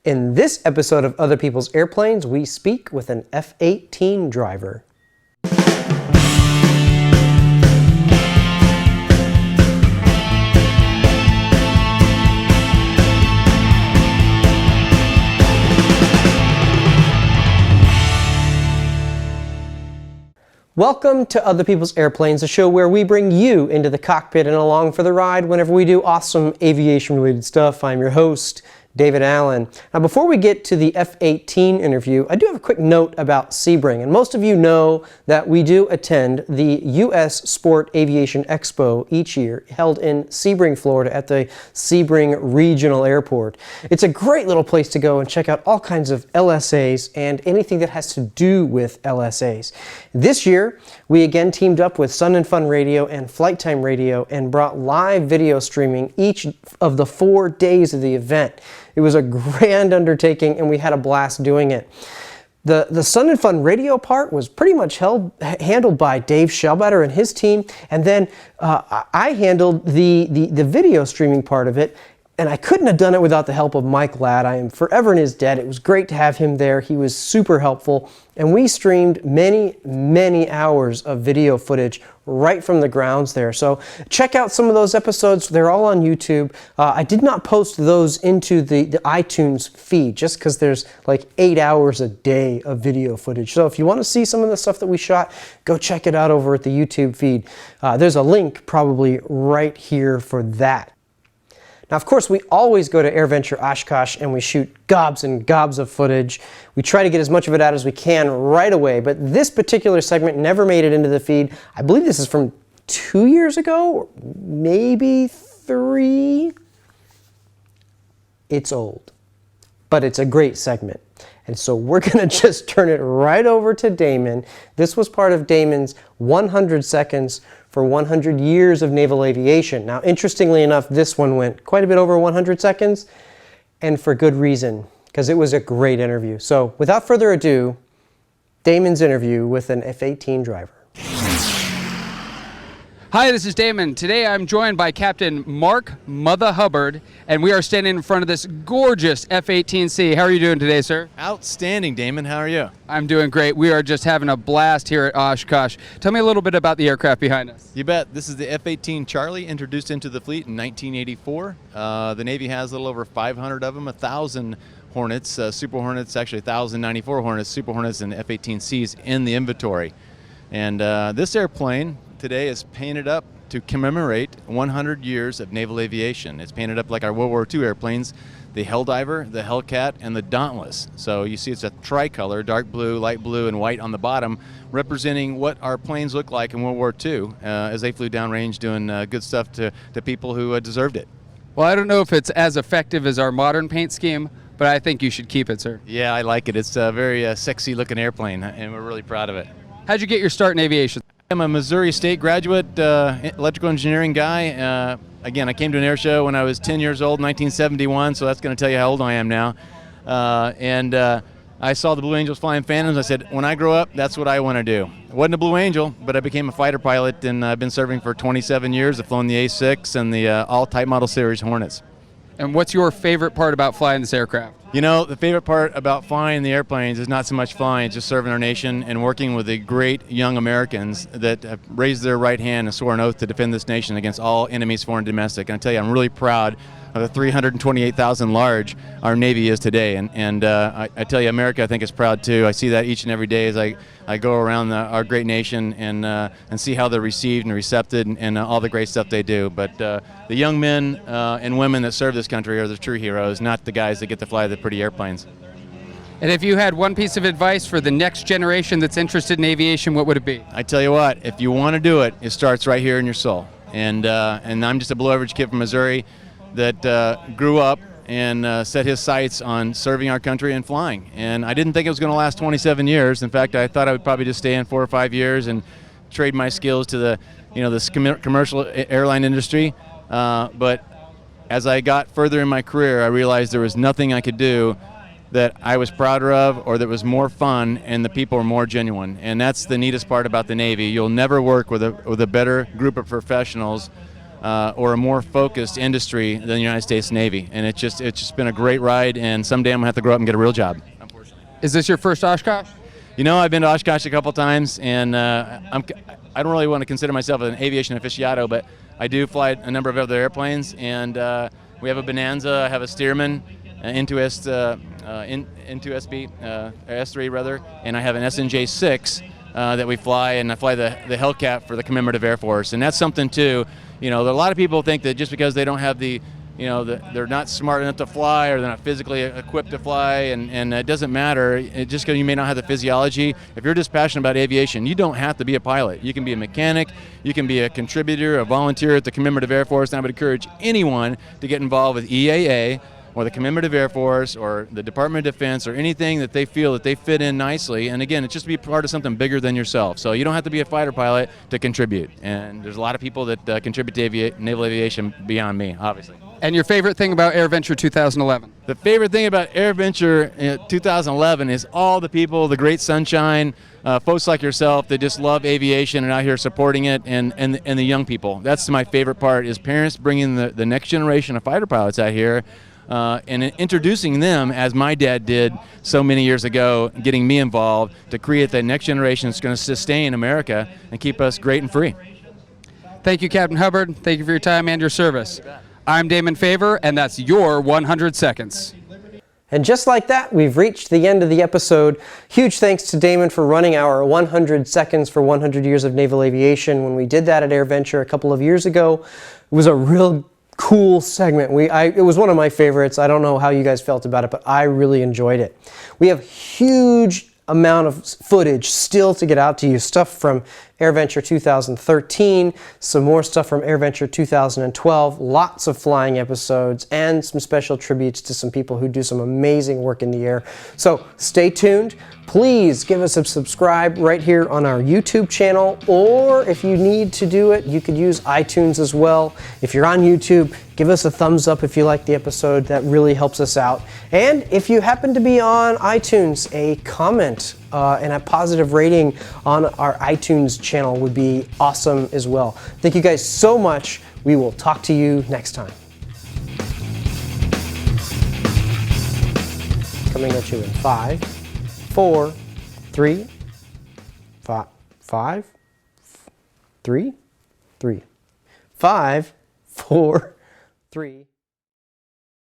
In this episode of Other People's Airplanes, we speak with an F-18 driver. Welcome to Other People's Airplanes, a show where we bring you into the cockpit and along for the ride whenever we do awesome aviation-related stuff. I'm your host, David Allen. Now, before we get to the F-18 interview, I do have a quick note about Sebring. And most of you know that we do attend the U.S. Sport Aviation Expo each year, held in Sebring, Florida at the Sebring Regional Airport. It's a great little place to go and check out all kinds of LSAs and anything that has to do with LSAs. This year, we again teamed up with Sun and Fun Radio and Flight Time Radio and brought live video streaming each of the 4 days of the event. It was a grand undertaking and we had a blast doing it. The Sun and Fun Radio part was pretty much handled by Dave Shellbetter and his team, and then I handled the video streaming part of it. And I couldn't have done it without the help of Mike Ladd. I am forever in his debt. It was great to have him there. He was super helpful. And we streamed many hours of video footage right from the grounds there. So check out some of those episodes. They're all on YouTube. I did not post those into the iTunes feed just because there's like 8 hours a day of video footage. So if you want to see some of the stuff that we shot, go check it out over at the YouTube feed. There's a link probably right here for that. Now, of course, we always go to AirVenture Oshkosh and we shoot gobs and gobs of footage. We try to get as much of it out as we can right away, but this particular segment never made it into the feed. I believe this is from 2 years ago, or maybe 3. It's old, but it's a great segment. And so we're going to just turn it right over to Damon. This was part of Damon's 100 seconds for 100 years of naval aviation. Now, interestingly enough, this one went quite a bit over 100 seconds, and for good reason, because it was a great interview. So without further ado, Damon's interview with an F-18 driver. Hi, this is Damon. Today I'm joined by Captain Mutha Hubbard, and we are standing in front of this gorgeous F-18C. How are you doing today, sir? Outstanding, Damon. How are you? I'm doing great. We are just having a blast here at Oshkosh. Tell me a little bit about the aircraft behind us. You bet. This is the F-18 Charlie, introduced into the fleet in 1984. The Navy has a little over 500 of them, 1,000 Hornets, Super Hornets, actually 1,094 Hornets, Super Hornets, and F-18Cs in the inventory. And this airplane today is painted up to commemorate 100 years of naval aviation. It's painted up like our World War II airplanes, the Helldiver, the Hellcat, and the Dauntless. So you see it's a tricolor, dark blue, light blue, and white on the bottom, representing what our planes looked like in World War II as they flew downrange doing good stuff to people who deserved it. Well, I don't know if it's as effective as our modern paint scheme, but I think you should keep it, sir. Yeah, I like it. It's a very sexy looking airplane, and we're really proud of it. How'd you get your start in aviation? I'm a Missouri State graduate, electrical engineering guy. Again, I came to an air show when I was 10 years old, 1971, so that's going to tell you how old I am now. I saw the Blue Angels flying Phantoms. I said, when I grow up, that's what I want to do. I wasn't a Blue Angel, but I became a fighter pilot, and I've been serving for 27 years. I've flown the A6 and the all-type model series Hornets. And what's your favorite part about flying this aircraft? You know, the favorite part about flying the airplanes is not so much flying, it's just serving our nation and working with the great young Americans that have raised their right hand and swore an oath to defend this nation against all enemies, foreign and domestic. And I tell you, I'm really proud of the 328,000 large our Navy is today. And I tell you, America, I think, is proud too. I see that each and every day as I go around our great nation and see how they're received and recepted and all the great stuff they do. But the young men and women that serve this country are the true heroes, not the guys that get to fly the pretty airplanes. And if you had one piece of advice for the next generation that's interested in aviation, what would it be? I tell you what, if you want to do it, it starts right here in your soul. And I'm just a below average kid from Missouri that grew up and set his sights on serving our country and flying. And I didn't think it was going to last 27 years. In fact, I thought I would probably just stay in 4 or 5 years and trade my skills to the, this commercial airline industry. But as I got further in my career, I realized there was nothing I could do that I was prouder of or that was more fun and the people were more genuine. And that's the neatest part about the Navy. You'll never work with a better group of professionals or a more focused industry than the United States Navy. And it's just been a great ride, and someday I'm going to have to grow up and get a real job, unfortunately. Is this your first Oshkosh? You know, I've been to Oshkosh a couple times, and I don't really want to consider myself an aviation aficionado, but I do fly a number of other airplanes, and we have a Bonanza, I have a Stearman, S3 rather, and I have an SNJ-6 that we fly, and I fly the Hellcat for the Commemorative Air Force, and that's something too. You know, a lot of people think that just because they don't have they're not smart enough to fly, or they're not physically equipped to fly, and it doesn't matter. Just because you may not have the physiology, if you're just passionate about aviation, you don't have to be a pilot. You can be a mechanic, you can be a contributor, a volunteer at the Commemorative Air Force, and I would encourage anyone to get involved with EAA, or the Commemorative Air Force, or the Department of Defense, or anything that they feel that they fit in nicely. And again, it's just to be part of something bigger than yourself. So you don't have to be a fighter pilot to contribute. And there's a lot of people that contribute to naval aviation beyond me, obviously. And your favorite thing about AirVenture 2011? The favorite thing about AirVenture 2011 is all the people, the great sunshine, folks like yourself that just love aviation and out here supporting it, and the young people. That's my favorite part, is parents bringing the next generation of fighter pilots out here, and introducing them, as my dad did so many years ago, getting me involved to create the next generation that's going to sustain America and keep us great and free. Thank you, Captain Hubbard. Thank you for your time and your service. I'm Damon Favor, and that's your 100 seconds. And just like that, we've reached the end of the episode. Huge thanks to Damon for running our 100 seconds for 100 years of naval aviation. When we did that at AirVenture a couple of years ago, it was a real cool segment. It was one of my favorites. I don't know how you guys felt about it, but I really enjoyed it. We have huge amount of footage still to get out to you. Stuff from AirVenture 2013, some more stuff from AirVenture 2012, lots of flying episodes, and some special tributes to some people who do some amazing work in the air. So stay tuned. Please give us a subscribe right here on our YouTube channel, or if you need to do it, you could use iTunes as well. If you're on YouTube, give us a thumbs up if you like the episode. That really helps us out. And if you happen to be on iTunes, a comment and a positive rating on our iTunes channel would be awesome as well. Thank you guys so much. We will talk to you next time. Coming at you in 5, 4, 3, 5, 3, 5, 4, 3.